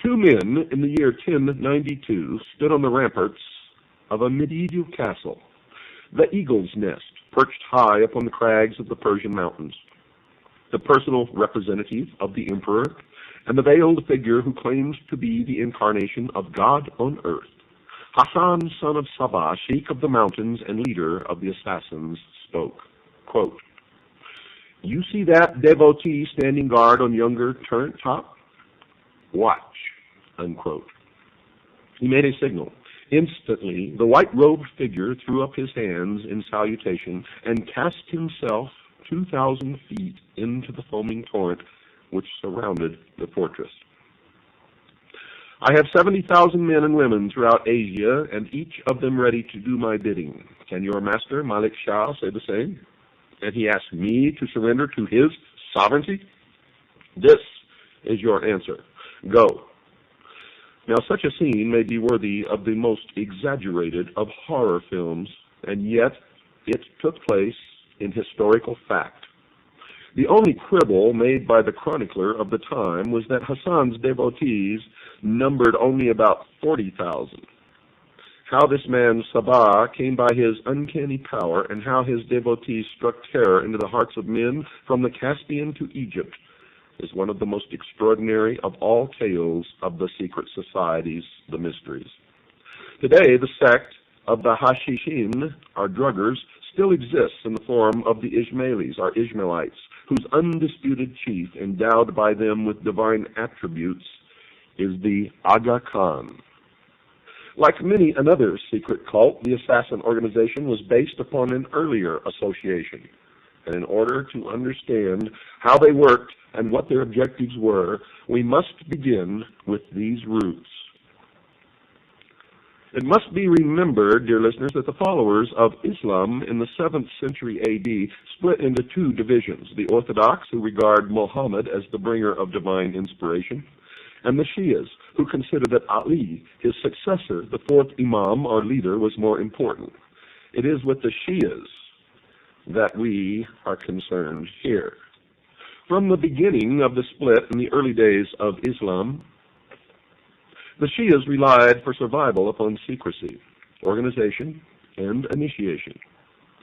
Two men in the year 1092 stood on the ramparts of a medieval castle, the Eagle's Nest, perched high upon the crags of the Persian mountains. The personal representative of the emperor and the veiled figure who claims to be the incarnation of God on earth, Hasan, son of Sabah, Sheikh of the mountains and leader of the assassins, spoke, quote, "You see that devotee standing guard on yonder turret top? Watch," unquote. He made a signal. Instantly, the white-robed figure threw up his hands in salutation and cast himself 2,000 feet into the foaming torrent which surrounded the fortress. "I have 70,000 men and women throughout Asia, and each of them ready to do my bidding. Can your master, Malik Shah, say the same? And he asked me to surrender to his sovereignty? This is your answer. Go." Now, such a scene may be worthy of the most exaggerated of horror films, and yet it took place in historical fact. The only quibble made by the chronicler of the time was that Hasan's devotees numbered only about 40,000. How this man Sabah came by his uncanny power and how his devotees struck terror into the hearts of men from the Caspian to Egypt is one of the most extraordinary of all tales of the secret societies, the mysteries. Today, the sect of the Hashshashin, our druggers, still exists in the form of the Ismailis, our Ishmaelites, whose undisputed chief, endowed by them with divine attributes, is the Aga Khan. Like many another secret cult, the assassin organization was based upon an earlier association. And in order to understand how they worked and what their objectives were, we must begin with these roots. It must be remembered, dear listeners, that the followers of Islam in the 7th century A.D. split into two divisions: the Orthodox, who regard Muhammad as the bringer of divine inspiration, and the Shias, who consider that Ali, his successor, the fourth Imam or leader, was more important. It is with the Shias that we are concerned here. From the beginning of the split in the early days of Islam, the Shias relied for survival upon secrecy, organization, and initiation.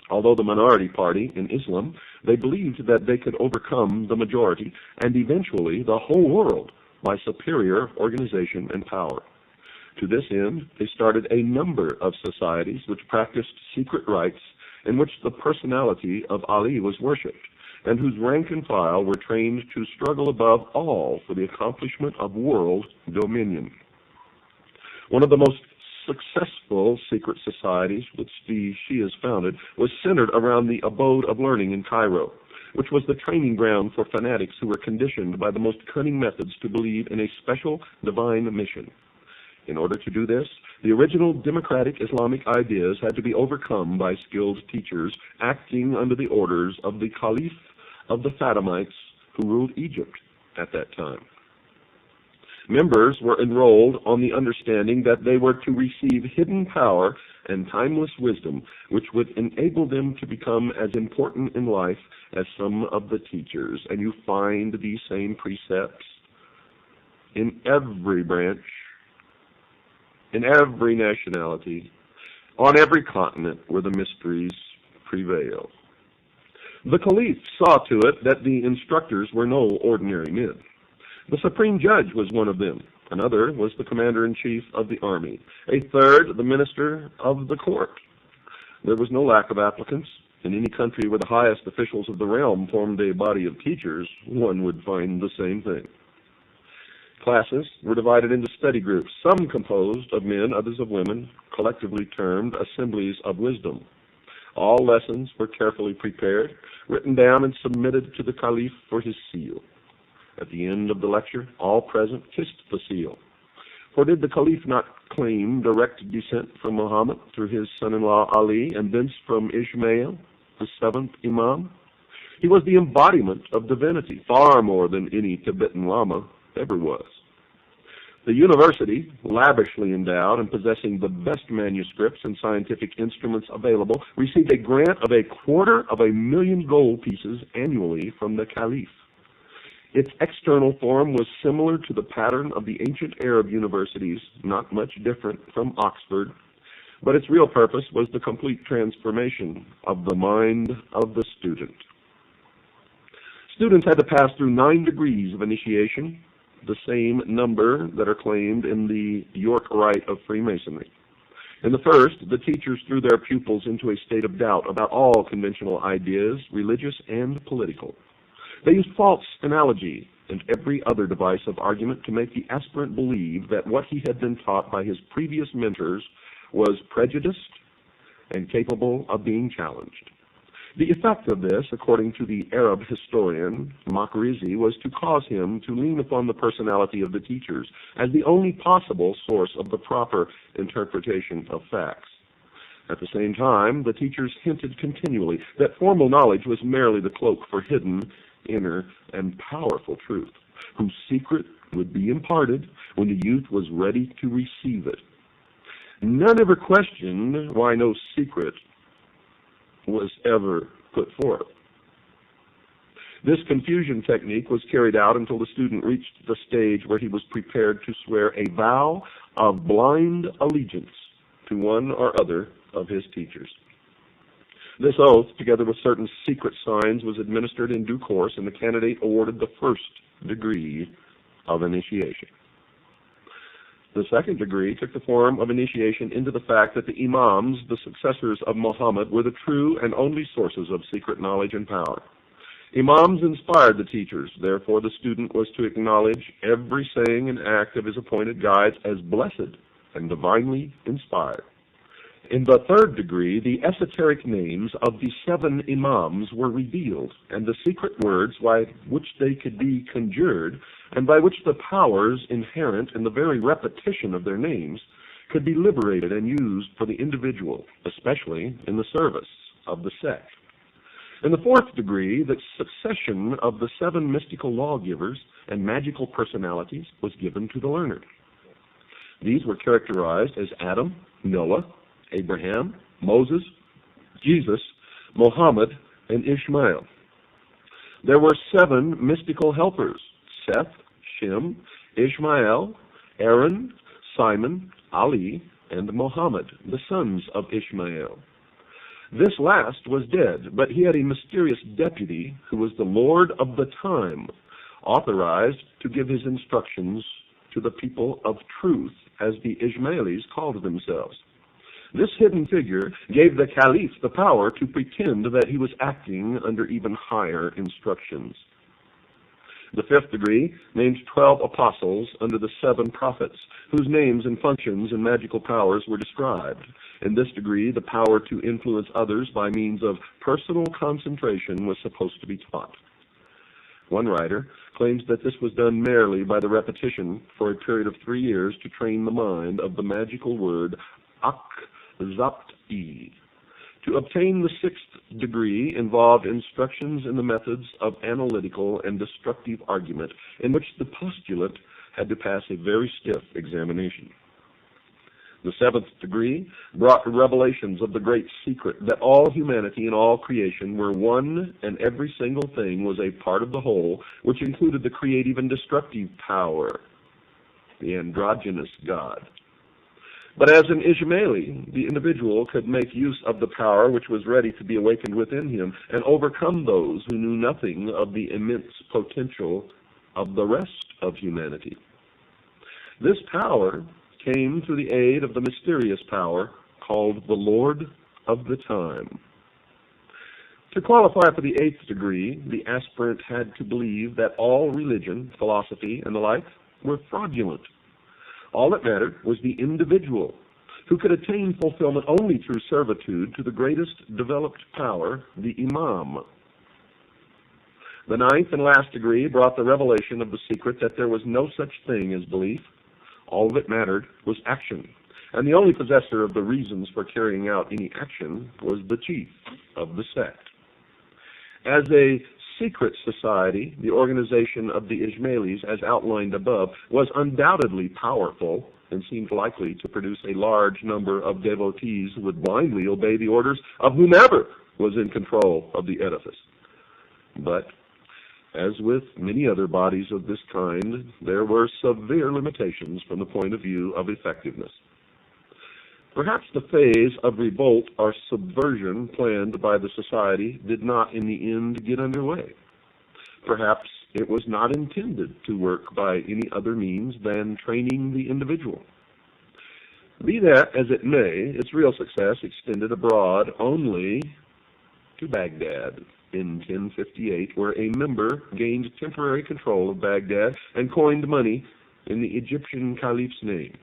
Although the minority party in Islam, they believed that they could overcome the majority and eventually the whole world by superior organization and power. To this end, they started a number of societies which practiced secret rites in which the personality of Ali was worshipped, and whose rank and file were trained to struggle above all for the accomplishment of world dominion. One of the most successful secret societies which the Shias founded was centered around the abode of learning in Cairo, which was the training ground for fanatics who were conditioned by the most cunning methods to believe in a special divine mission. In order to do this, the original democratic Islamic ideas had to be overcome by skilled teachers acting under the orders of the Caliph of the Fatimites who ruled Egypt at that time. Members were enrolled on the understanding that they were to receive hidden power and timeless wisdom, which would enable them to become as important in life as some of the teachers. And you find these same precepts in every branch, in every nationality, on every continent where the mysteries prevail. The Caliph saw to it that the instructors were no ordinary men. The supreme judge was one of them. Another was the commander-in-chief of the army. A third, the minister of the court. There was no lack of applicants. In any country where the highest officials of the realm formed a body of teachers, one would find the same thing. Classes were divided into study groups, some composed of men, others of women, collectively termed assemblies of wisdom. All lessons were carefully prepared, written down, and submitted to the Caliph for his seal. At the end of the lecture, all present kissed the seal. For did the Caliph not claim direct descent from Muhammad through his son-in-law Ali, and thence from Ishmael, the seventh Imam? He was the embodiment of divinity, far more than any Tibetan Lama ever was. The university, lavishly endowed and possessing the best manuscripts and scientific instruments available, received a grant of 250,000 gold pieces annually from the Caliph. Its external form was similar to the pattern of the ancient Arab universities, not much different from Oxford, but its real purpose was the complete transformation of the mind of the student. Students had to pass through 9 degrees of initiation, the same number that are claimed in the York Rite of Freemasonry. In the first, the teachers threw their pupils into a state of doubt about all conventional ideas, religious and political. They used false analogy and every other device of argument to make the aspirant believe that what he had been taught by his previous mentors was prejudiced and capable of being challenged. The effect of this, according to the Arab historian Makrizi, was to cause him to lean upon the personality of the teachers as the only possible source of the proper interpretation of facts. At the same time, the teachers hinted continually that formal knowledge was merely the cloak for hidden, inner, and powerful truth, whose secret would be imparted when the youth was ready to receive it. None ever questioned why no secret was ever put forth. This confusion technique was carried out until the student reached the stage where he was prepared to swear a vow of blind allegiance to one or other of his teachers. This oath, together with certain secret signs, was administered in due course, and the candidate awarded the first degree of initiation. The second degree took the form of initiation into the fact that the imams, the successors of Muhammad, were the true and only sources of secret knowledge and power. Imams inspired the teachers. Therefore, the student was to acknowledge every saying and act of his appointed guides as blessed and divinely inspired. In the third degree, the esoteric names of the 7 imams were revealed, and the secret words by which they could be conjured, and by which the powers inherent in the very repetition of their names could be liberated and used for the individual, especially in the service of the sect. In the fourth degree, the succession of the 7 mystical lawgivers and magical personalities was given to the learned. These were characterized as Adam, Noah, Abraham, Moses, Jesus, Muhammad, and Ishmael. There were 7 mystical helpers: Seth, Shem, Ishmael, Aaron, Simon, Ali, and Muhammad, the sons of Ishmael. This last was dead, but he had a mysterious deputy who was the Lord of the time, authorized to give his instructions to the people of truth, as the Ismailis called themselves. This hidden figure gave the caliph the power to pretend that he was acting under even higher instructions. The fifth degree named 12 apostles under the 7 prophets, whose names and functions and magical powers were described. In this degree, the power to influence others by means of personal concentration was supposed to be taught. One writer claims that this was done merely by the repetition for a period of 3 years to train the mind of the magical word Zabti. To obtain the 6th degree involved instructions in the methods of analytical and destructive argument, in which the postulant had to pass a very stiff examination. The 7th degree brought revelations of the great secret that all humanity and all creation were one, and every single thing was a part of the whole, which included the creative and destructive power, the androgynous God. But as an Ismaili, the individual could make use of the power which was ready to be awakened within him and overcome those who knew nothing of the immense potential of the rest of humanity. This power came through the aid of the mysterious power called the Lord of the Time. To qualify for the 8th degree, the aspirant had to believe that all religion, philosophy, and the like were fraudulent. All that mattered was the individual, who could attain fulfillment only through servitude to the greatest developed power, the Imam. The 9th and last degree brought the revelation of the secret that there was no such thing as belief. All that mattered was action, and the only possessor of the reasons for carrying out any action was the chief of the sect. As a secret society, the organization of the Ismailis, as outlined above, was undoubtedly powerful and seemed likely to produce a large number of devotees who would blindly obey the orders of whomever was in control of the edifice. But As with many other bodies of this kind, there were severe limitations from the point of view of effectiveness. Perhaps the phase of revolt or subversion planned by the society did not in the end get underway. Perhaps it was not intended to work by any other means than training the individual. Be that as it may, its real success extended abroad only to Baghdad in 1058, where a member gained temporary control of Baghdad and coined money in the Egyptian caliph's name.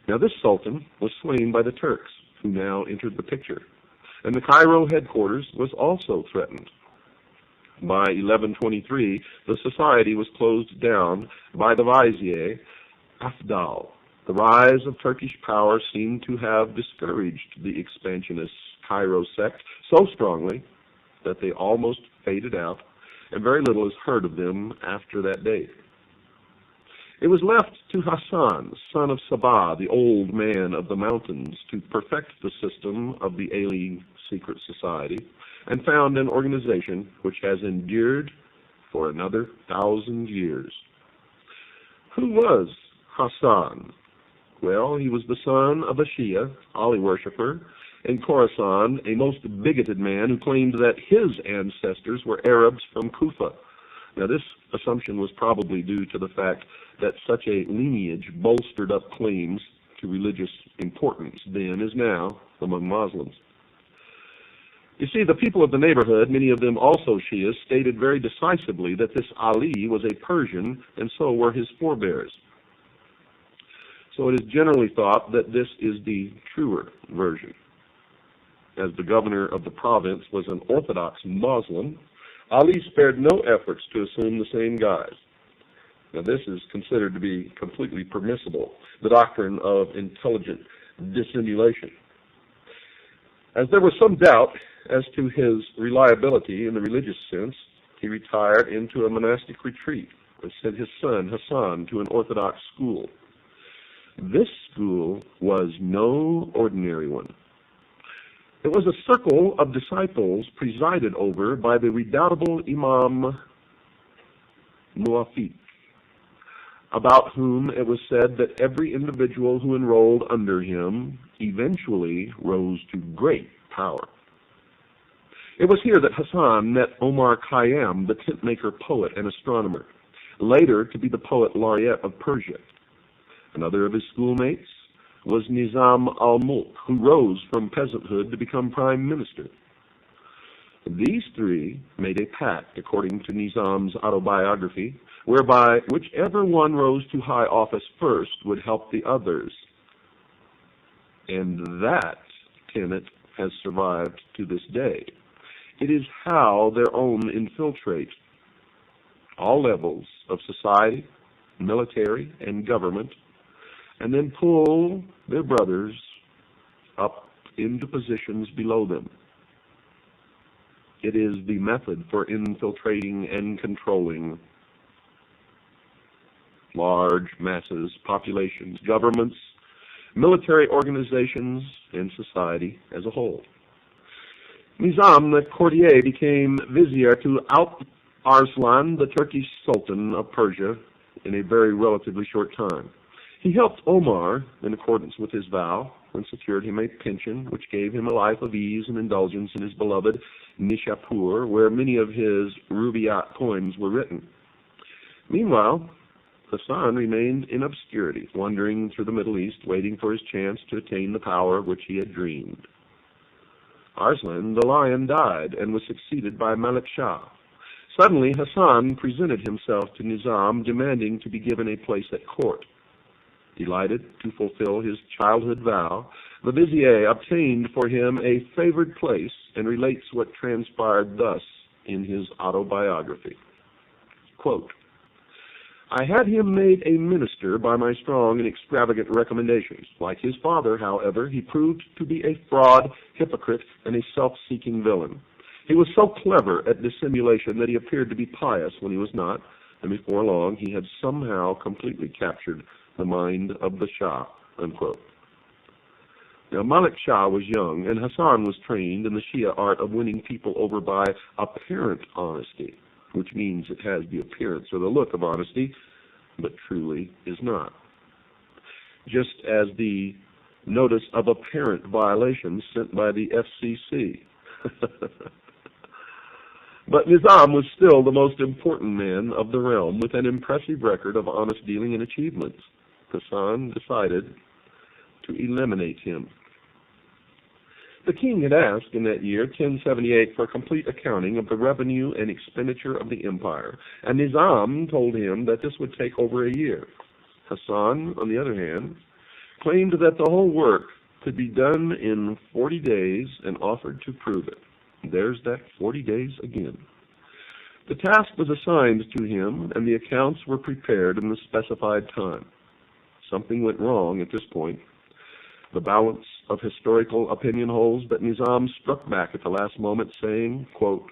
Now this sultan was slain by the Turks, who now entered the picture, and the Cairo headquarters was also threatened. By 1123, the society was closed down by the vizier Afdal. The rise of Turkish power seemed to have discouraged the expansionist Cairo sect so strongly that they almost faded out, and very little is heard of them after that date. It was left to Hasan, son of Sabah, the old man of the mountains, to perfect the system of the alien secret society and found an organization which has endured for another 1,000 years. Who was Hasan? Well, he was the son of a Shia, Ali worshipper, in Khorasan, a most bigoted man who claimed that his ancestors were Arabs from Kufa. Now, this assumption was probably due to the fact that such a lineage bolstered up claims to religious importance then as now among Muslims. You see, the people of the neighborhood, many of them also Shias, stated very decisively that this Ali was a Persian, and so were his forebears. So it is generally thought that this is the truer version. As the governor of the province was an Orthodox Muslim, Ali spared no efforts to assume the same guise. Now this is considered to be completely permissible, the doctrine of intelligent dissimulation. As there was some doubt as to his reliability in the religious sense, he retired into a monastic retreat and sent his son Hasan to an Orthodox school. This school was no ordinary one. It was a circle of disciples presided over by the redoubtable Imam Muwafiq, about whom it was said that every individual who enrolled under him eventually rose to great power. It was here that Hasan met Omar Khayyam, the tent-maker poet and astronomer, later to be the poet laureate of Persia. Another of his schoolmates was Nizam al-Mulk, who rose from peasanthood to become prime minister. These three made a pact, according to Nizam's autobiography, whereby whichever one rose to high office first would help the others. And that tenet has survived to this day. It is how their own infiltrate all levels of society, military, and government, and then pull their brothers up into positions below them. It is the method for infiltrating and controlling large masses, populations, governments, military organizations, and society as a whole. Nizam, the courtier, became vizier to Alp Arslan, the Turkish Sultan of Persia, in a very relatively short time. He helped Omar in accordance with his vow and secured him a pension, which gave him a life of ease and indulgence in his beloved Nishapur, where many of his rubaiyat coins were written. Meanwhile, Hasan remained in obscurity, wandering through the Middle East, waiting for his chance to attain the power which he had dreamed. Arslan, the lion, died and was succeeded by Malik Shah. Suddenly, Hasan presented himself to Nizam, demanding to be given a place at court. Delighted to fulfill his childhood vow, the vizier obtained for him a favored place and relates what transpired thus in his autobiography. Quote, I had him made a minister by my strong and extravagant recommendations. Like his father, however, he proved to be a fraud, hypocrite, and a self-seeking villain. He was so clever at dissimulation that he appeared to be pious when he was not, and before long he had somehow completely captured the mind of the Shah, unquote. Now, Malik Shah was young, and Hasan was trained in the Shia art of winning people over by apparent honesty. which means it has the appearance or the look of honesty, but truly is not. Just as the notice of apparent violations sent by the FCC. But Nizam was still the most important man of the realm, with an impressive record of honest dealing and achievements. Hasan decided to eliminate him. The king had asked in that year, 1078, for a complete accounting of the revenue and expenditure of the empire, and Nizam told him that this would take over a year. Hasan, on the other hand, claimed that the whole work could be done in 40 days and offered to prove it. There's that 40 days again. The task was assigned to him, and the accounts were prepared in the specified time. Something went wrong at this point. The balance of historical opinion holds that Nizam struck back at the last moment, saying, quote,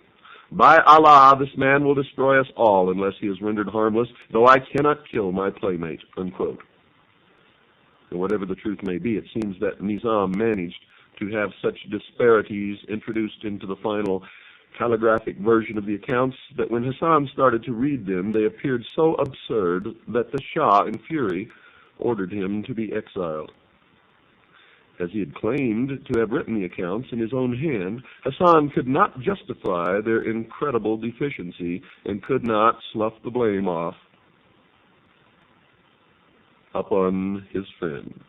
"By Allah, this man will destroy us all unless he is rendered harmless, though I cannot kill my playmate," unquote. And whatever the truth may be, it seems that Nizam managed to have such disparities introduced into the final calligraphic version of the accounts that when Hasan started to read them, they appeared so absurd that the Shah, in fury, ordered him to be exiled. As he had claimed to have written the accounts in his own hand, Hasan could not justify their incredible deficiency and could not slough the blame off upon his friend.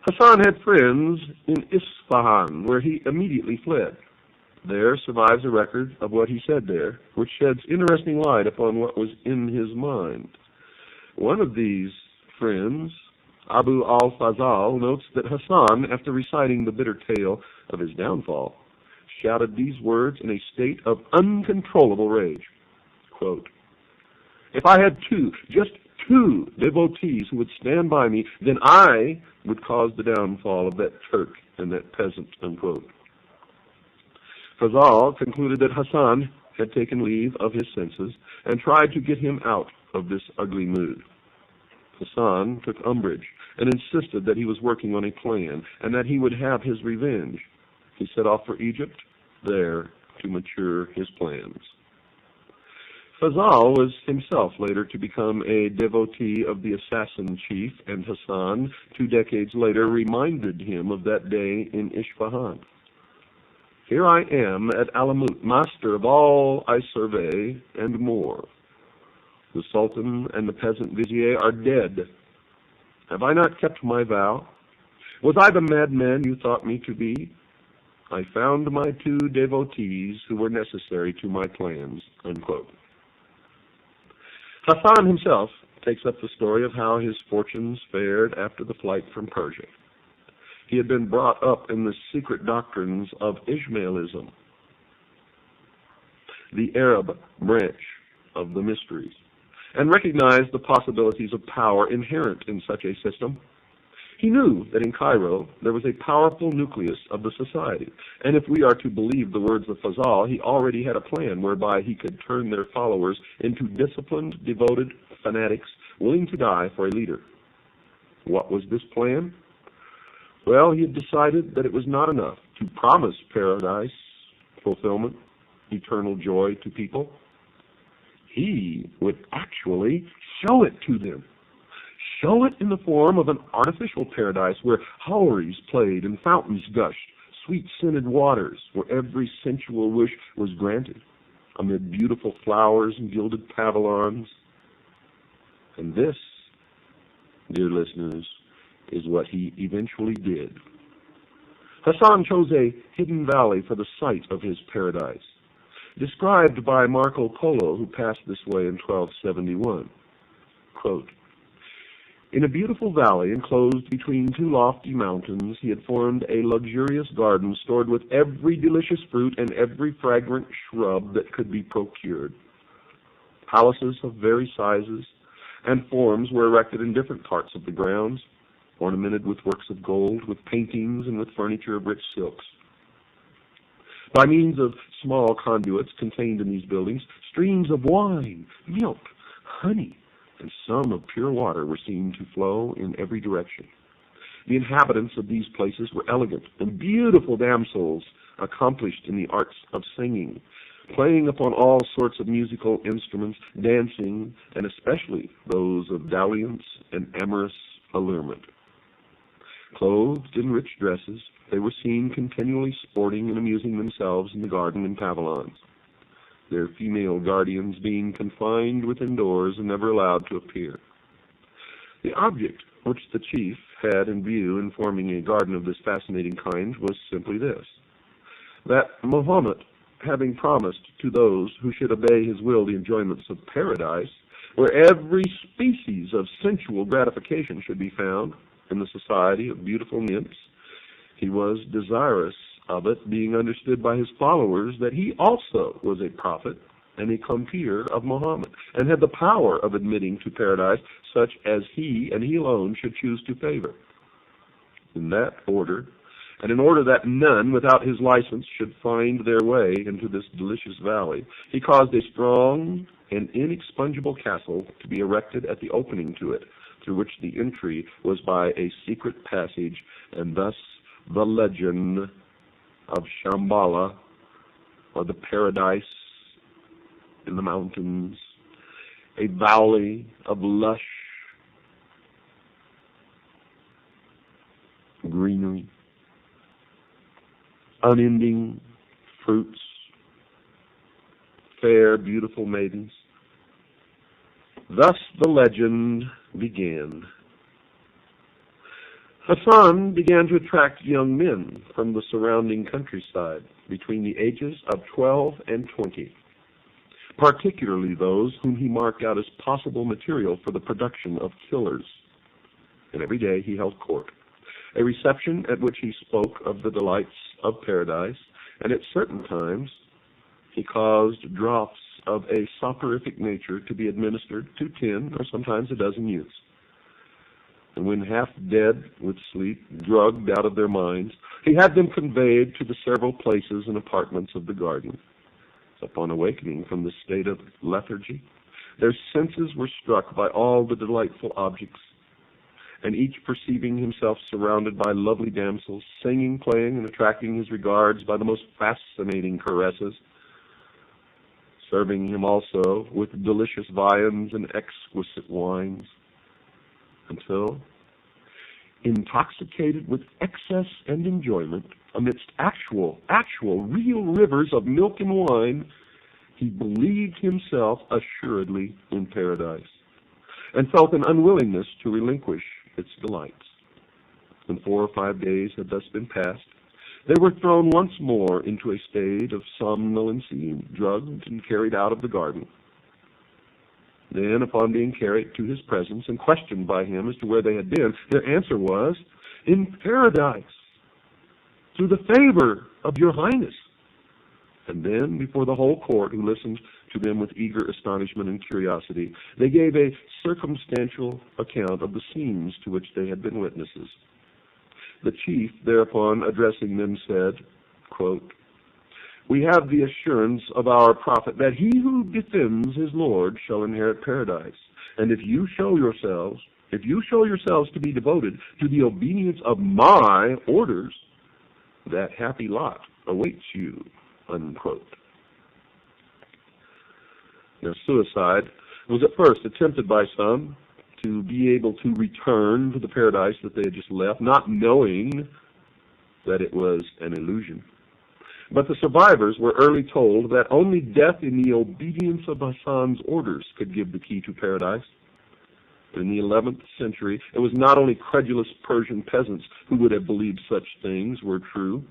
Hasan had friends in Isfahan, where he immediately fled. There survives a record of what he said there, which sheds interesting light upon what was in his mind. One of these friends, Abu al-Fazal, notes that Hasan, after reciting the bitter tale of his downfall, shouted these words in a state of uncontrollable rage. Quote, "If I had just two devotees who would stand by me, then I would cause the downfall of that Turk and that peasant," unquote. Fazal concluded that Hasan had taken leave of his senses and tried to get him out of this ugly mood. Hasan took umbrage and insisted that he was working on a plan and that he would have his revenge. He set off for Egypt, there to mature his plans. Fazal was himself later to become a devotee of the assassin chief, and Hasan, 2 decades later, reminded him of that day in Isfahan. "Here I am at Alamut, master of all I survey and more. The Sultan and the peasant vizier are dead. Have I not kept my vow? Was I the madman you thought me to be? I found my 2 devotees who were necessary to my plans," unquote. Hasan himself takes up the story of how his fortunes fared after the flight from Persia. He had been brought up in the secret doctrines of Ismailism, the Arab branch of the mysteries, and recognized the possibilities of power inherent in such a system. He knew that in Cairo there was a powerful nucleus of the society, and if we are to believe the words of Fazal, he already had a plan whereby he could turn their followers into disciplined, devoted fanatics willing to die for a leader. What was this plan? Well, he had decided that it was not enough to promise paradise, fulfillment, eternal joy to people. He would actually show it to them. Show it in the form of an artificial paradise where houris played and fountains gushed, sweet-scented waters where every sensual wish was granted, amid beautiful flowers and gilded pavilions. And this, dear listeners, is what he eventually did. Hasan chose a hidden valley for the site of his paradise, described by Marco Polo, who passed this way in 1271. Quote, "In a beautiful valley enclosed between 2 lofty mountains, he had formed a luxurious garden stored with every delicious fruit and every fragrant shrub that could be procured. Palaces of various sizes and forms were erected in different parts of the grounds, ornamented with works of gold, with paintings, and with furniture of rich silks. By means of small conduits contained in these buildings, streams of wine, milk, honey, and some of pure water were seen to flow in every direction. The inhabitants of these places were elegant and beautiful damsels, accomplished in the arts of singing, playing upon all sorts of musical instruments, dancing, and especially those of dalliance and amorous allurement. Clothed in rich dresses, they were seen continually sporting and amusing themselves in the garden and pavilions, their female guardians being confined within doors and never allowed to appear. The object which the chief had in view in forming a garden of this fascinating kind was simply this: that Mohammed, having promised to those who should obey his will the enjoyments of paradise, where every species of sensual gratification should be found in the society of beautiful nymphs, he was desirous of it being understood by his followers that he also was a prophet and a compeer of Muhammad, and had the power of admitting to paradise such as he and he alone should choose to favor. In that order, and in order that none without his license should find their way into this delicious valley, he caused a strong and inexpugnable castle to be erected at the opening to it, through which the entry was by a secret passage, and thus the legend of Shambhala, or the paradise in the mountains, a valley of lush greenery, unending fruits, fair, beautiful maidens. Thus the legend began. Hasan began to attract young men from the surrounding countryside between the ages of 12 and 20, particularly those whom he marked out as possible material for the production of killers. And every day he held court, a reception at which he spoke of the delights of paradise, and at certain times he caused draughts of a soporific nature to be administered to 10 or sometimes a dozen youths. And when half dead with sleep, drugged out of their minds, he had them conveyed to the several places and apartments of the garden. Upon awakening from this state of lethargy, their senses were struck by all the delightful objects, and each perceiving himself surrounded by lovely damsels, singing, playing, and attracting his regards by the most fascinating caresses, serving him also with delicious viands and exquisite wines, until, intoxicated with excess and enjoyment, amidst actual, real rivers of milk and wine, he believed himself assuredly in paradise, and felt an unwillingness to relinquish its delights. When 4 or 5 days had thus been passed, they were thrown once more into a state of somnolency, drugged and carried out of the garden. Then, upon being carried to his presence and questioned by him as to where they had been, their answer was, "In paradise, through the favor of your highness." And then, before the whole court, who listened to them with eager astonishment and curiosity, they gave a circumstantial account of the scenes to which they had been witnesses. The chief, thereupon addressing them, said, quote, "We have the assurance of our prophet that he who defends his Lord shall inherit paradise. And if you show yourselves to be devoted to the obedience of my orders, that happy lot awaits you." Unquote. Now, suicide was at first attempted by some to be able to return to the paradise that they had just left, not knowing that it was an illusion. But the survivors were early told that only death in the obedience of Hasan's orders could give the key to paradise. In the 11th century, it was not only credulous Persian peasants who would have believed such things were true.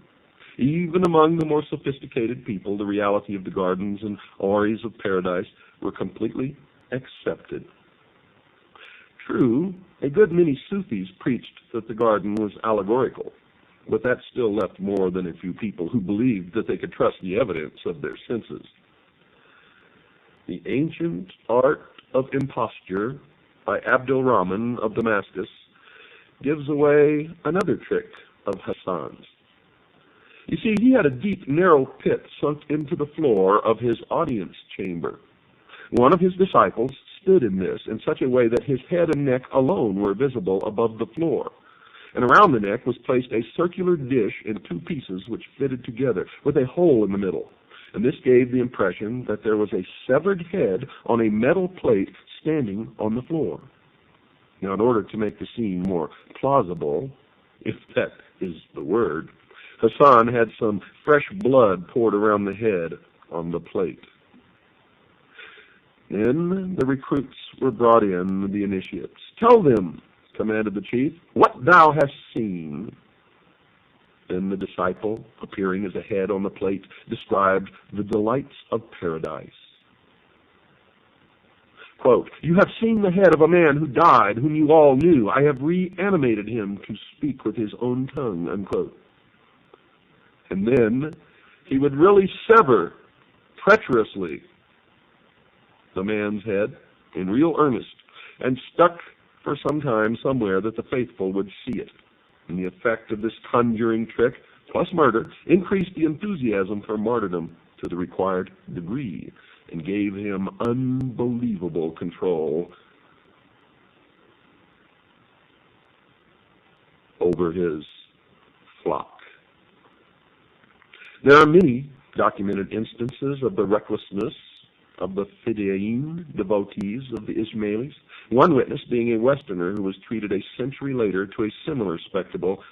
Even among the more sophisticated people, the reality of the gardens and houris of paradise were completely accepted. True, a good many Sufis preached that the garden was allegorical, but that still left more than a few people who believed that they could trust the evidence of their senses. The Ancient Art of Imposture by Abdul Rahman of Damascus gives away another trick of Hasan's. You see, he had a deep, narrow pit sunk into the floor of his audience chamber. One of his disciples stood in this in such a way that his head and neck alone were visible above the floor. And around the neck was placed a circular dish in 2 pieces which fitted together, with a hole in the middle. and this gave the impression that there was a severed head on a metal plate standing on the floor. Now, in order to make the scene more plausible, if that is the word, Hasan had some fresh blood poured around the head on the plate. Then the recruits were brought in, the initiates. "Tell them," commanded the chief, "what thou hast seen." Then the disciple, appearing as a head on the plate, described the delights of paradise. Quote, "You have seen the head of a man who died, whom you all knew. I have reanimated him to speak with his own tongue," unquote. And then he would really sever treacherously the man's head in real earnest, and stuck for some time somewhere that the faithful would see it. And the effect of this conjuring trick, plus murder, increased the enthusiasm for martyrdom to the required degree, and gave him unbelievable control over his flock. There are many documented instances of the recklessness of the Fidain, devotees of the Ismailis, one witness being a Westerner who was treated a century later to a similar spectacle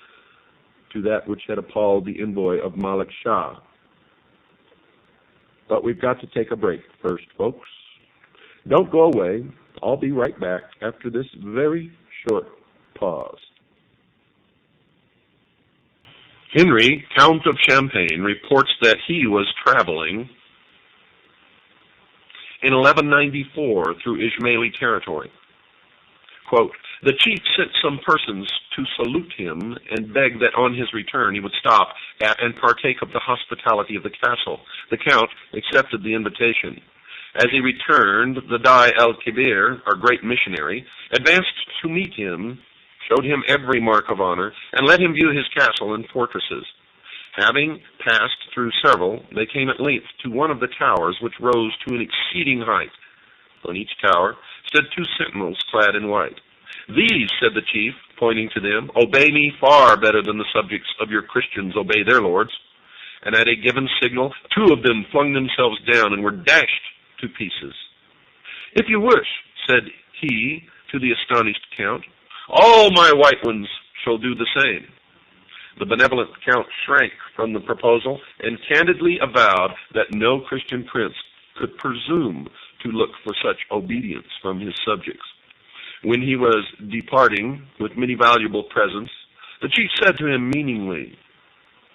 to that which had appalled the envoy of Malik Shah. But we've got to take a break first, folks. Don't go away. I'll be right back after this very short pause. Henry, Count of Champagne, reports that he was traveling in 1194 through Ismaili territory. Quote, "The chief sent some persons to salute him and beg that on his return he would stop at and partake of the hospitality of the castle. The count accepted the invitation. As he returned, the Dai el-Kibir, our great missionary, advanced to meet him, showed him every mark of honor, and let him view his castle and fortresses. Having passed through several, they came at length to one of the towers, which rose to an exceeding height. On each tower stood 2 sentinels clad in white. 'These,' said the chief, pointing to them, 'obey me far better than the subjects of your Christians obey their lords.' And at a given signal, 2 of them flung themselves down and were dashed to pieces. 'If you wish,' said he to the astonished count, 'all my white ones shall do the same.' The benevolent count shrank from the proposal and candidly avowed that no Christian prince could presume to look for such obedience from his subjects. When he was departing with many valuable presents, the chief said to him meaningly,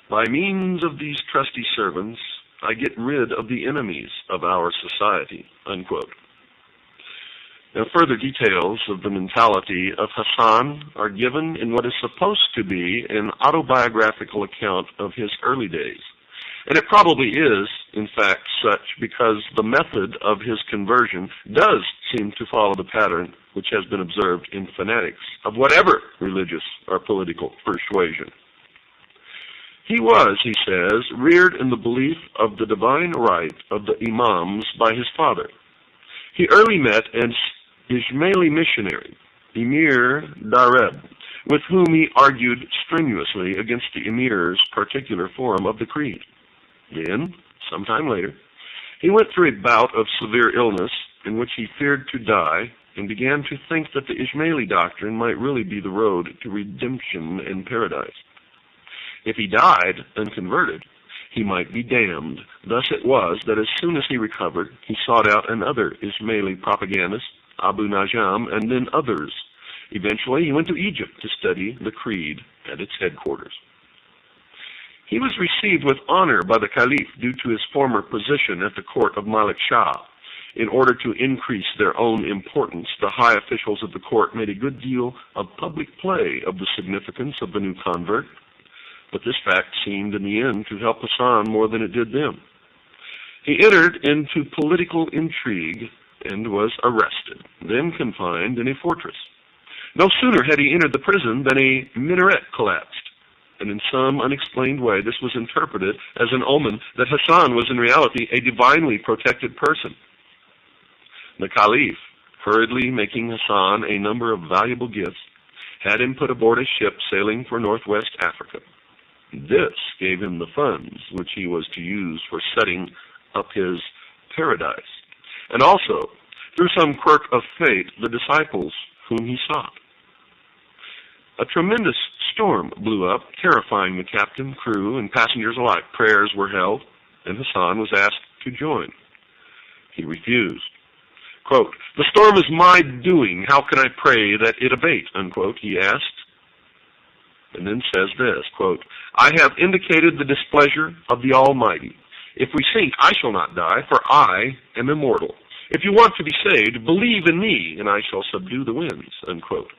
'By means of these trusty servants, I get rid of the enemies of our society,' unquote. Now, further details of the mentality of Hasan are given in what is supposed to be an autobiographical account of his early days. And it probably is, in fact, such because the method of his conversion does seem to follow the pattern which has been observed in fanatics of whatever religious or political persuasion. He was, he says, reared in the belief of the divine right of the imams by his father. He early met an Ismaili missionary, Emir Derived, with whom he argued strenuously against the emir's particular form of the creed. Then, sometime later, he went through a bout of severe illness in which he feared to die and began to think that the Ismaili doctrine might really be the road to redemption and paradise. If he died unconverted, he might be damned. Thus it was that as soon as he recovered, he sought out another Ismaili propagandist, Abu Najam, and then others. Eventually, he went to Egypt to study the creed at its headquarters. He was received with honor by the Caliph due to his former position at the court of Malik Shah. In order to increase their own importance, the high officials of the court made a good deal of public play of the significance of the new convert, but this fact seemed in the end to help Hasan more than it did them. He entered into political intrigue and was arrested, then confined in a fortress. No sooner had he entered the prison than a minaret collapsed, and in some unexplained way this was interpreted as an omen that Hasan was in reality a divinely protected person. The Caliph, hurriedly making Hasan a number of valuable gifts, had him put aboard a ship sailing for northwest Africa. This gave him the funds which he was to use for setting up his paradise, and also, through some quirk of fate, the disciples whom he sought. A tremendous storm blew up, terrifying the captain, crew, and passengers alike. Prayers were held, and Hasan was asked to join. He refused. Quote, "The storm is my doing. How can I pray that it abate?" Unquote, he asked. And then says this, quote, "I have indicated the displeasure of the Almighty. If we sink, I shall not die, for I am immortal. If you want to be saved, believe in me, and I shall subdue the winds." Unquote.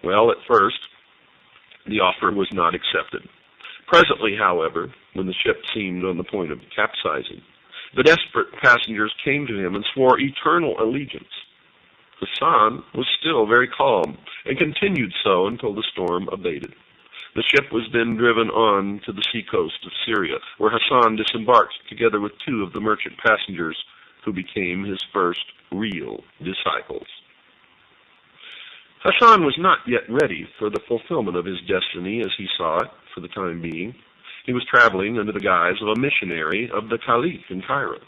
Well, at first, the offer was not accepted. Presently, however, when the ship seemed on the point of capsizing, the desperate passengers came to him and swore eternal allegiance. Hasan was still very calm and continued so until the storm abated. The ship was then driven on to the seacoast of Syria, where Hasan disembarked together with two of the merchant passengers who became his first real disciples. Hasan was not yet ready for the fulfillment of his destiny as he saw it for the time being. He was traveling under the guise of a missionary of the Caliph in Cairo.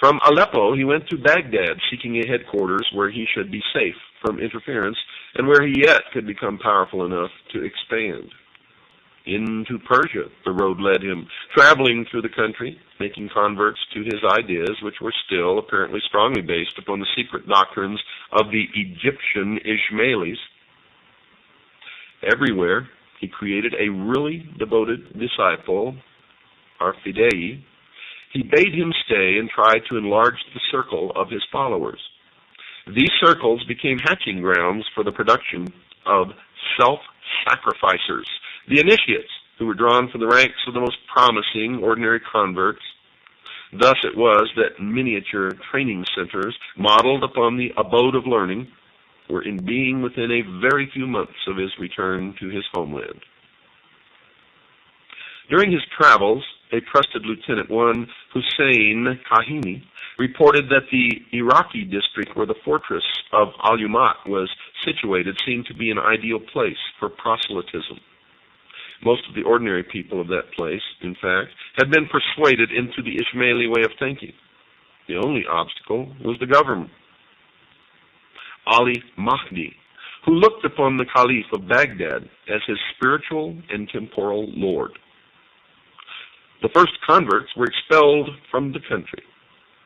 From Aleppo, he went to Baghdad, seeking a headquarters where he should be safe from interference and where he yet could become powerful enough to expand. Into Persia, the road led him, traveling through the country, making converts to his ideas, which were still apparently strongly based upon the secret doctrines of the Egyptian Ismailis. Everywhere, he created a really devoted disciple, Arfidei. He bade him stay and tried to enlarge the circle of his followers. These circles became hatching grounds for the production of self-sacrificers, the initiates, who were drawn from the ranks of the most promising ordinary converts. Thus it was that miniature training centers, modeled upon the abode of learning, were in being within a very few months of his return to his homeland. During his travels, a trusted lieutenant, one Hussein Kahini, reported that the Iraqi district where the fortress of Al-Umat was situated seemed to be an ideal place for proselytism. Most of the ordinary people of that place, in fact, had been persuaded into the Ismaili way of thinking. The only obstacle was the government. Ali Mahdi, who looked upon the Caliph of Baghdad as his spiritual and temporal lord. The first converts were expelled from the country.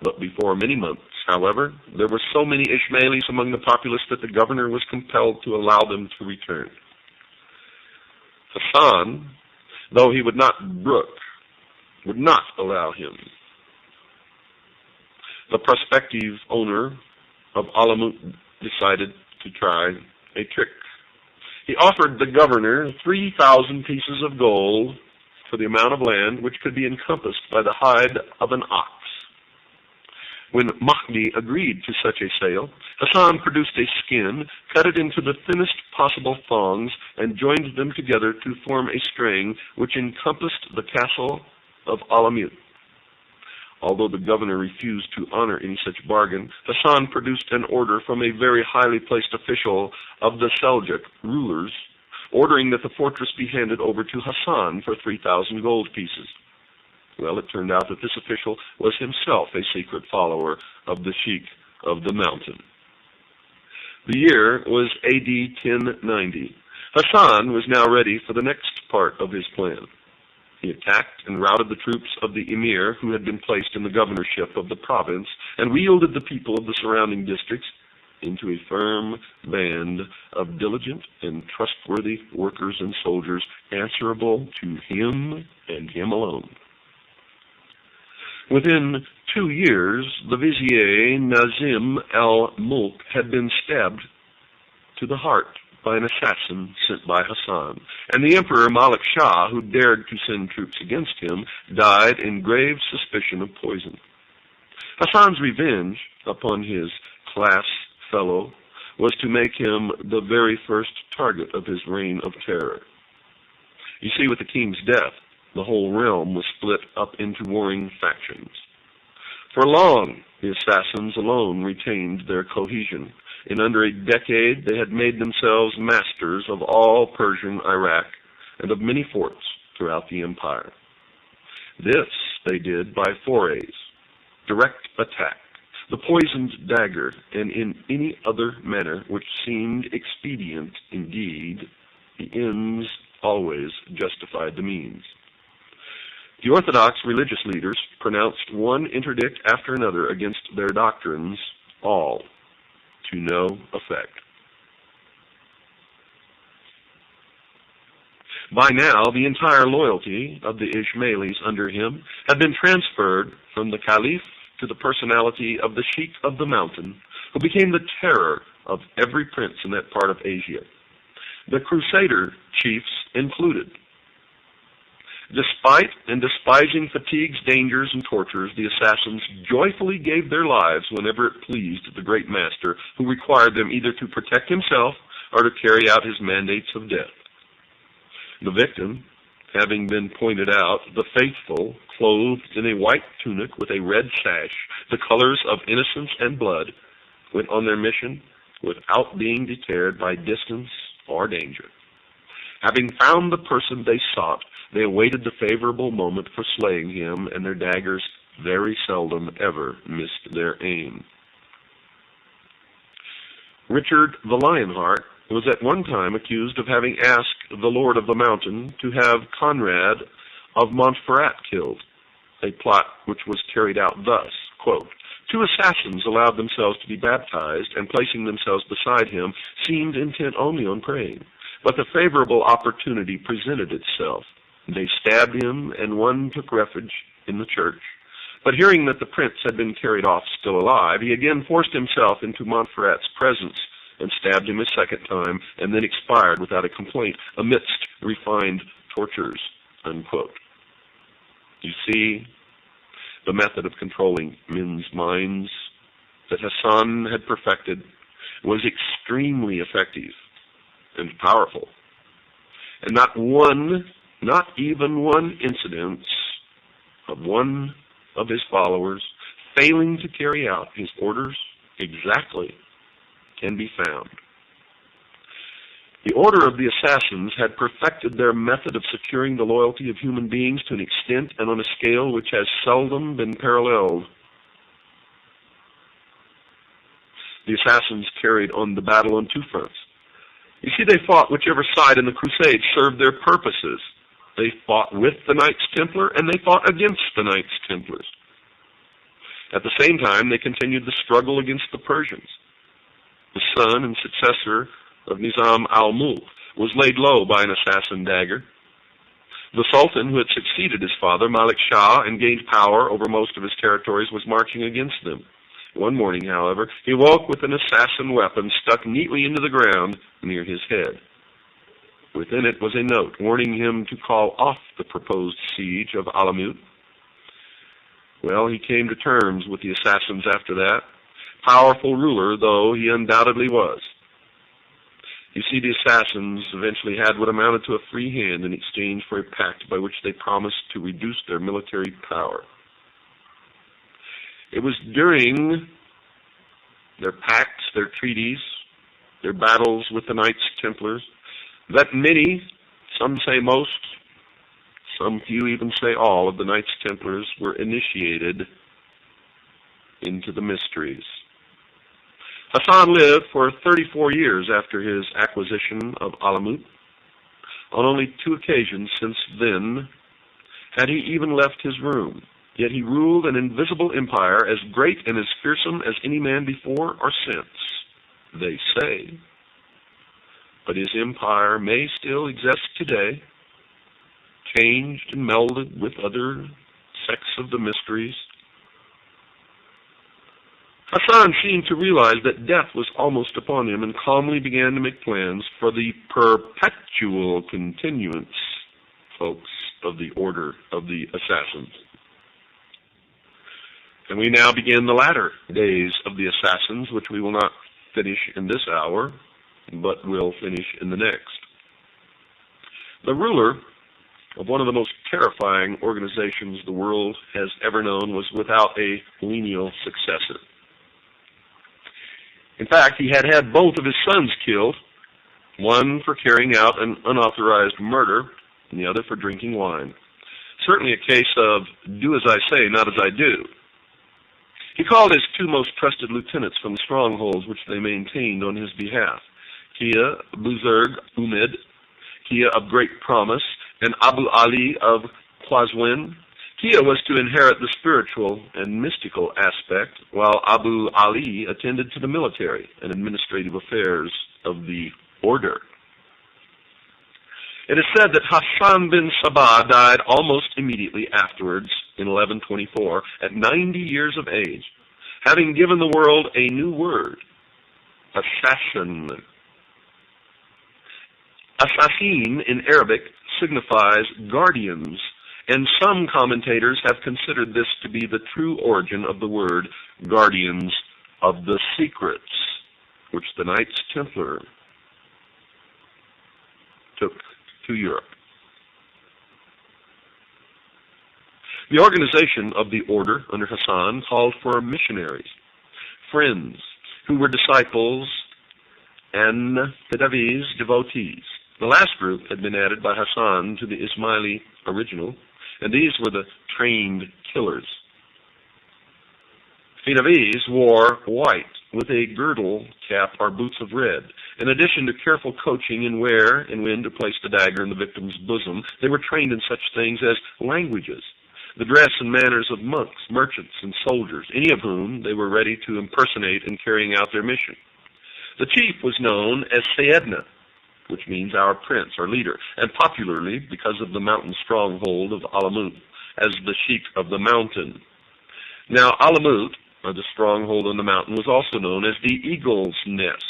But before many months, however, there were so many Ismailis among the populace that the governor was compelled to allow them to return. Hasan, though he would not brook, would not allow him. The prospective owner of Alamut decided to try a trick. He offered the governor 3,000 pieces of gold for the amount of land which could be encompassed by the hide of an ox. When Mahdi agreed to such a sale, Hasan produced a skin, cut it into the thinnest possible thongs, and joined them together to form a string which encompassed the castle of Alamut. Although the governor refused to honor any such bargain, Hasan produced an order from a very highly placed official of the Seljuk rulers, ordering that the fortress be handed over to Hasan for 3,000 gold pieces. Well, it turned out that this official was himself a secret follower of the Sheikh of the mountain. The year was AD 1090. Hasan was now ready for the next part of his plan. He attacked and routed the troops of the emir who had been placed in the governorship of the province and wielded the people of the surrounding districts into a firm band of diligent and trustworthy workers and soldiers answerable to him and him alone. Within 2 years, the vizier Nazim al-Mulk had been stabbed to the heart by an assassin sent by Hasan, and the emperor Malik Shah, who dared to send troops against him, died in grave suspicion of poison. Hasan's revenge upon his class fellow was to make him the very first target of his reign of terror. You see, with the king's death, the whole realm was split up into warring factions. For long, the assassins alone retained their cohesion. In under a decade, they had made themselves masters of all Persian Iraq and of many forts throughout the empire. This they did by forays, direct attack, the poisoned dagger, and in any other manner which seemed expedient. Indeed, the ends always justified the means. The Orthodox religious leaders pronounced one interdict after another against their doctrines, all to no effect. By now, the entire loyalty of the Ismailis under him had been transferred from the Caliph to the personality of the Sheikh of the mountain, who became the terror of every prince in that part of Asia, the Crusader chiefs included. Despite and despising fatigues, dangers, and tortures, the assassins joyfully gave their lives whenever it pleased the great master, who required them either to protect himself or to carry out his mandates of death. The victim, having been pointed out, the faithful, clothed in a white tunic with a red sash, the colors of innocence and blood, went on their mission without being deterred by distance or danger. Having found the person they sought, they awaited the favorable moment for slaying him, and their daggers very seldom ever missed their aim. Richard the Lionheart was at one time accused of having asked the Lord of the Mountain to have Conrad of Montferrat killed, a plot which was carried out thus, quote, "Two assassins allowed themselves to be baptized, and placing themselves beside him, seemed intent only on praying. But the favorable opportunity presented itself. They stabbed him, and one took refuge in the church. But hearing that the prince had been carried off still alive, he again forced himself into Montferrat's presence, and stabbed him a second time, and then expired without a complaint, amidst refined tortures," unquote. You see, the method of controlling men's minds that Hasan had perfected was extremely effective and powerful. And not even one incident of one of his followers failing to carry out his orders exactly can be found. The order of the assassins had perfected their method of securing the loyalty of human beings to an extent and on a scale which has seldom been paralleled. The assassins carried on the battle on two fronts. You see, they fought whichever side in the crusade served their purposes. They fought with the Knights Templar, and they fought against the Knights Templars. At the same time, they continued the struggle against the Persians. The son and successor of Nizam al-Mulk was laid low by an assassin dagger. The Sultan, who had succeeded his father, Malik Shah, and gained power over most of his territories, was marching against them. One morning, however, he woke with an assassin weapon stuck neatly into the ground near his head. Within it was a note warning him to call off the proposed siege of Alamut. Well, he came to terms with the assassins after that, powerful ruler though he undoubtedly was. You see, the assassins eventually had what amounted to a free hand in exchange for a pact by which they promised to reduce their military power. It was during their pacts, their treaties, their battles with the Knights Templars, that many, some say most, some few even say all, of the Knights Templars were initiated into the mysteries. Hasan lived for 34 years after his acquisition of Alamut. On only 2 occasions since then had he even left his room. Yet he ruled an invisible empire as great and as fearsome as any man before or since, they say. But his empire may still exist today, changed and melded with other sects of the mysteries. Hasan seemed to realize that death was almost upon him and calmly began to make plans for the perpetual continuance, folks, of the order of the assassins. And we now begin the latter days of the assassins, which we will not finish in this hour, but will finish in the next. The ruler of one of the most terrifying organizations the world has ever known was without a lineal successor. In fact, he had had both of his sons killed, one for carrying out an unauthorized murder, and the other for drinking wine. certainly a case of do as I say, not as I do. He called his two most trusted lieutenants from the strongholds which they maintained on his behalf, Kia Buzurg Umid, Kia of Great Promise, and Abu Ali of Qazwin. Kia was to inherit the spiritual and mystical aspect, while Abu Ali attended to the military and administrative affairs of the order. It is said that Hasan bin Sabah died almost immediately afterwards in 1124 at 90 years of age, having given the world a new word, assassin. Assassin in Arabic signifies guardians, and some commentators have considered this to be the true origin of the word guardians of the secrets, which the Knights Templar took to Europe. The organization of the order under Hasan called for missionaries, friends, who were disciples, and devotees. The last group had been added by Hasan to the Ismaili original, and these were the trained killers. Fedavis wore white with a girdle cap or boots of red. In addition to careful coaching in where and when to place the dagger in the victim's bosom, they were trained in such things as languages, the dress and manners of monks, merchants, and soldiers, any of whom they were ready to impersonate in carrying out their mission. The chief was known as Sayyidna, which means our prince or leader, and popularly, because of the mountain stronghold of Alamut, as the Sheikh of the mountain. Now, Alamut, or the stronghold on the mountain, was also known as the Eagle's Nest.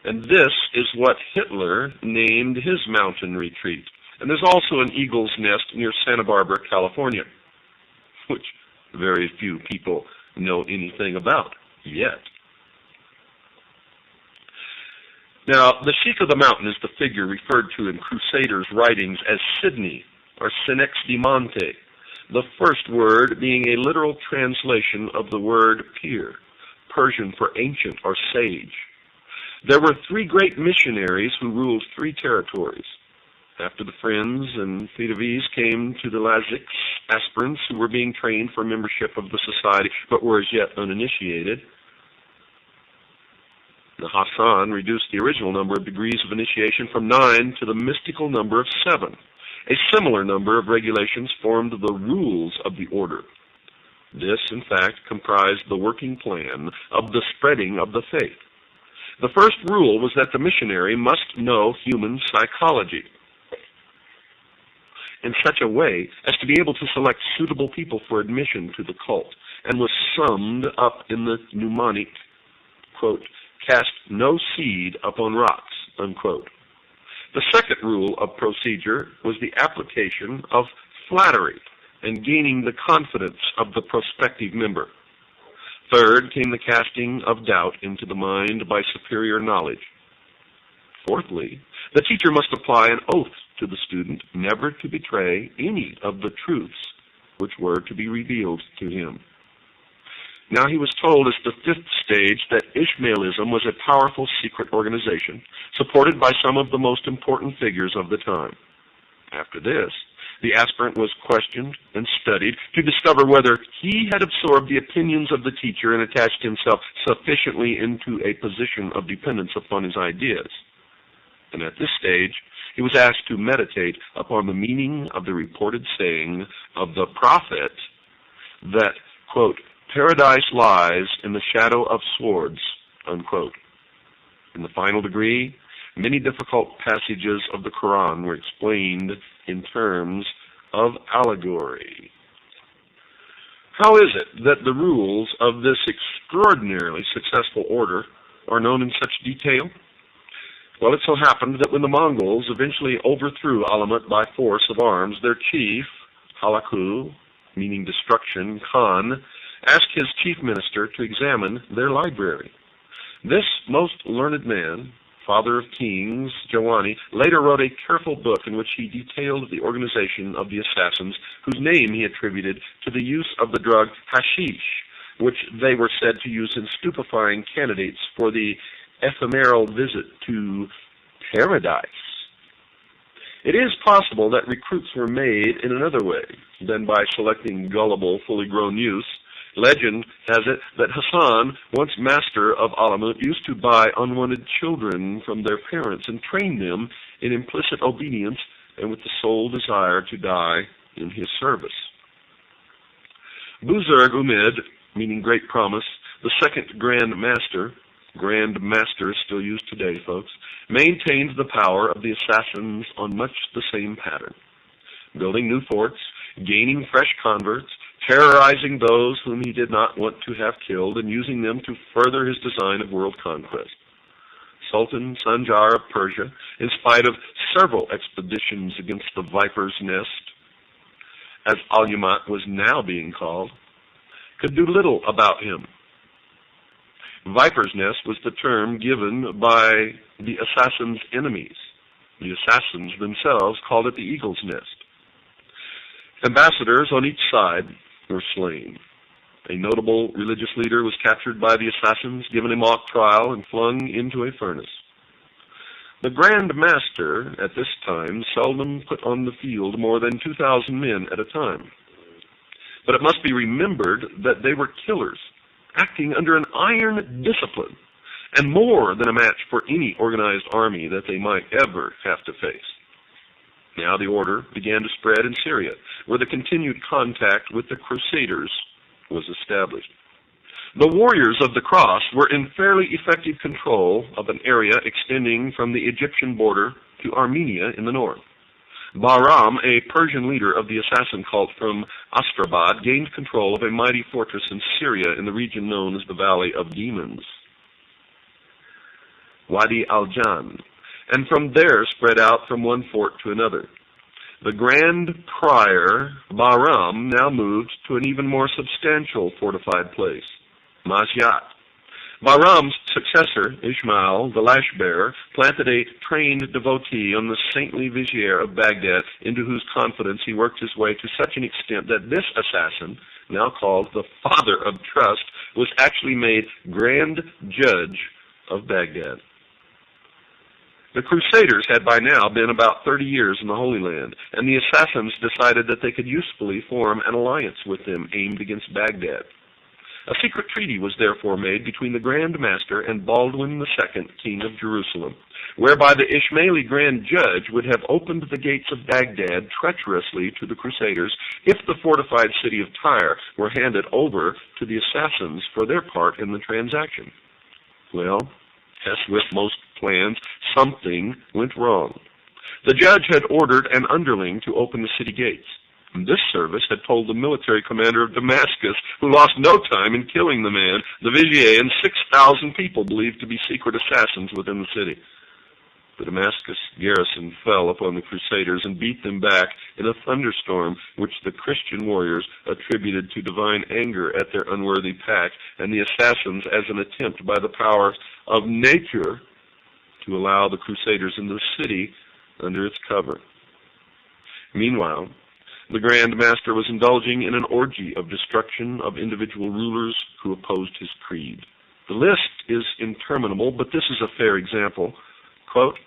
And this is what Hitler named his mountain retreat. And there's also an Eagle's Nest near Santa Barbara, California, which very few people know anything about yet. Now, the Sheikh of the mountain is the figure referred to in Crusaders' writings as Sidney, or Sinex di Monte, the first word being a literal translation of the word pir, Persian for ancient or sage. There were three great missionaries who ruled three territories. After the Friends and Fedavis came to the Laziks, aspirants who were being trained for membership of the society but were as yet uninitiated. The Hasan reduced the original number of degrees of initiation from 9 to the mystical number of 7. A similar number of regulations formed the rules of the order. This, in fact, comprised the working plan of the spreading of the faith. The first rule was that the missionary must know human psychology in such a way as to be able to select suitable people for admission to the cult, and was summed up in the mnemonic, quote, cast no seed upon rocks, unquote. The second rule of procedure was the application of flattery and gaining the confidence of the prospective member. Third came the casting of doubt into the mind by superior knowledge. Fourthly, the teacher must apply an oath to the student never to betray any of the truths which were to be revealed to him. Now he was told as the fifth stage that Ishmaelism was a powerful secret organization supported by some of the most important figures of the time. After this, the aspirant was questioned and studied to discover whether he had absorbed the opinions of the teacher and attached himself sufficiently into a position of dependence upon his ideas. And at this stage, he was asked to meditate upon the meaning of the reported saying of the prophet that, quote, paradise lies in the shadow of swords, unquote. In the final degree, many difficult passages of the Quran were explained in terms of allegory. How is it that the rules of this extraordinarily successful order are known in such detail? Well, it so happened that when the Mongols eventually overthrew Alamut by force of arms, their chief, Halaku, meaning destruction, Khan, asked his chief minister to examine their library. This most learned man, father of kings, Jawani, later wrote a careful book in which he detailed the organization of the assassins, whose name he attributed to the use of the drug hashish, which they were said to use in stupefying candidates for the ephemeral visit to paradise. It is possible that recruits were made in another way than by selecting gullible, fully grown youths. Legend has it that Hasan, once master of Alamut, used to buy unwanted children from their parents and train them in implicit obedience and with the sole desire to die in his service. Buzurg Umid, meaning great promise, the second Grand Master is still used today, folks, maintained the power of the assassins on much the same pattern, building new forts, gaining fresh converts, terrorizing those whom he did not want to have killed, and using them to further his design of world conquest. Sultan Sanjar of Persia, in spite of several expeditions against the Viper's Nest, as Al-Yamat was now being called, could do little about him. Viper's Nest was the term given by the assassin's enemies. The assassins themselves called it the Eagle's Nest. Ambassadors on each side were slain. A notable religious leader was captured by the assassins, given a mock trial, and flung into a furnace. The Grand Master, at this time, seldom put on the field more than 2,000 men at a time. But it must be remembered that they were killers, acting under an iron discipline, and more than a match for any organized army that they might ever have to face. Now the order began to spread in Syria, where the continued contact with the Crusaders was established. The warriors of the cross were in fairly effective control of an area extending from the Egyptian border to Armenia in the north. Bahram, a Persian leader of the assassin cult from Astrabad, gained control of a mighty fortress in Syria in the region known as the Valley of Demons, Wadi al-Jan, and from there spread out from one fort to another. The Grand Prior, Bahram, now moved to an even more substantial fortified place, Masyat. Bahram's successor, Ismail, the lash-bearer, planted a trained devotee on the saintly vizier of Baghdad, into whose confidence he worked his way to such an extent that this assassin, now called the Father of Trust, was actually made Grand Judge of Baghdad. The Crusaders had by now been about 30 years in the Holy Land, and the assassins decided that they could usefully form an alliance with them aimed against Baghdad. A secret treaty was therefore made between the Grand Master and Baldwin II, King of Jerusalem, whereby the Ismaili Grand Judge would have opened the gates of Baghdad treacherously to the Crusaders if the fortified city of Tyre were handed over to the assassins for their part in the transaction. Well, as with most plans, something went wrong. The judge had ordered an underling to open the city gates. This service had told the military commander of Damascus, who lost no time in killing the man, the vizier, and 6,000 people believed to be secret assassins within the city. The Damascus garrison fell upon the Crusaders and beat them back in a thunderstorm which the Christian warriors attributed to divine anger at their unworthy pact, and the assassins as an attempt by the power of nature to allow the Crusaders into the city under its cover. Meanwhile, the Grand Master was indulging in an orgy of destruction of individual rulers who opposed his creed. The list is interminable, but this is a fair example. Quote,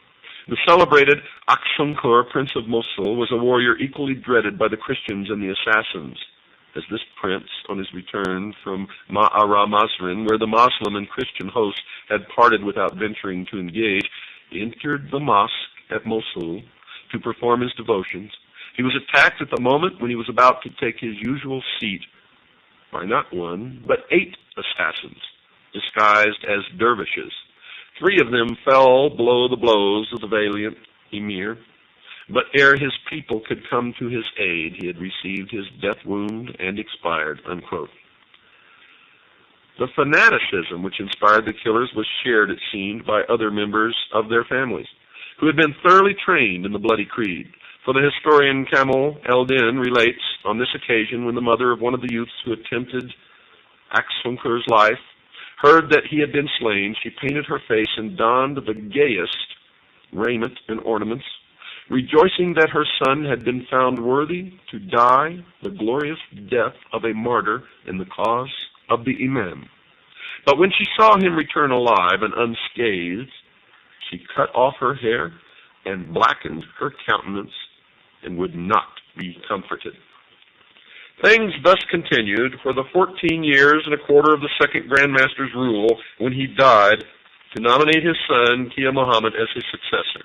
"The celebrated Aksunkur, Prince of Mosul, was a warrior equally dreaded by the Christians and the assassins. As this prince, on his return from Ma'ara Masrin, where the Muslim and Christian hosts had parted without venturing to engage, entered the mosque at Mosul to perform his devotions. He was attacked at the moment when he was about to take his usual seat by not one, but 8 assassins, disguised as dervishes. 3 of them fell below the blows of the valiant emir, but ere his people could come to his aid, he had received his death wound and expired." Unquote. The fanaticism which inspired the killers was shared, it seemed, by other members of their families, who had been thoroughly trained in the bloody creed. For the historian Kamal el-Din relates, on this occasion, when the mother of one of the youths who attempted Aksunkur's life heard that he had been slain, she painted her face and donned the gayest raiment and ornaments, rejoicing that her son had been found worthy to die the glorious death of a martyr in the cause of the Imam. But when she saw him return alive and unscathed, she cut off her hair, and blackened her countenance and would not be comforted. Things thus continued for the 14 years and a quarter of the second Grand Master's rule, when he died to nominate his son, Kia Muhammad, as his successor.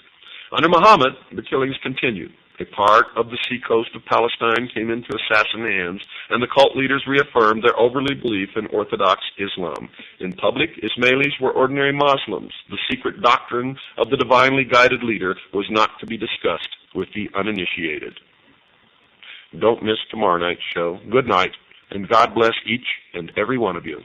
Under Muhammad, the killings continued. A part of the seacoast of Palestine came into assassin hands, and the cult leaders reaffirmed their overly belief in Orthodox Islam. In public, Ismailis were ordinary Muslims. The secret doctrine of the divinely guided leader was not to be discussed with the uninitiated. Don't miss tomorrow night's show. Good night, and God bless each and every one of you.